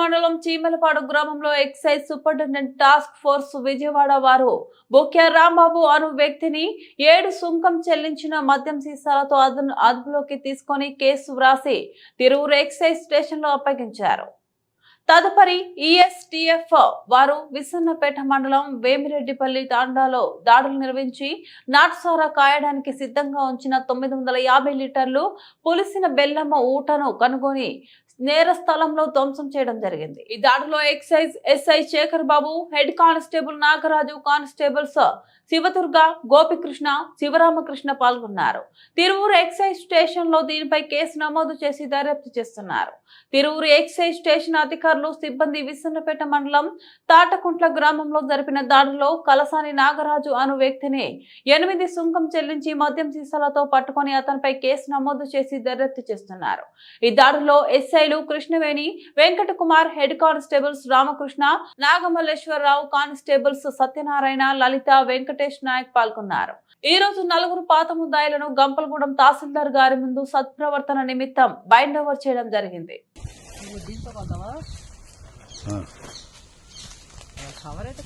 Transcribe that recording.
మండలం చీమలపాడు గ్రామంలో excise superintendent task force Vijayawada వారు బొక్యా రాంబాబు అను వ్యక్తిని 7 సుంకం చెల్లించిన మద్యం సీసాలతో అదుపులోకి తీసుకొని కేసు వ్రాసి తిరువురు ఎక్సైజ్ స్టేషన్ లో అప్పగించారు. తదుపరి ఈఎస్టీఎఫ్ వారు విసన్నపేట మండలం వేమిరెడ్డిపల్లి తాండాలో దాడులు నిర్వహించి నాటుసారా కాయడానికి సిద్ధంగా ఉంచిన 950 లీటర్లు పులిసిన బెల్లమ్మ ఊటను కనుగొని నేర స్థలంలో ధ్వంసం చేయడం జరిగింది. ఈ దాడిలో excise SI Shekhar Babu, head constable Nagaraju, constables Sivadurga, Gopikrishna, Sivaramakrishna పాల్గొన్నారు. తిరువురు ఎక్సైజ్ స్టేషన్ లో దీనిపై కేసు నమోదు చేసి దర్యాప్తు చేస్తున్నారు. తిరువురు ఎక్సైజ్ స్టేషన్ అధికారులు సిబ్బంది విసన్నపేట మండలం తాటకుంట్ల గ్రామంలో జరిపిన దాడిలో కలసాని నాగరాజు అను వ్యక్తిని 8 సుంకం చెల్లించి మద్యం సీసాలతో పట్టుకొని అతనిపై కేసు నమోదు చేసి దర్యాప్తు చేస్తున్నారు. ఈ దాడిలో ఎస్ఐలు Krishnaveni, Venkata Kumar, head constables Ramakrishna, Nagamalleswararao, constables Satyanarayana, Lalitha, Venkatesh Nayak పాల్గొన్నారు. ఈ రోజు 4 పాత ముద్దాయిలను గంపలగూడెం తహసీల్దార్ గారి ముందు సత్ప్రవర్తన నిమిత్తం బైండ్ ఓవర్ చేయడం జరిగింది. కవర్ అయితే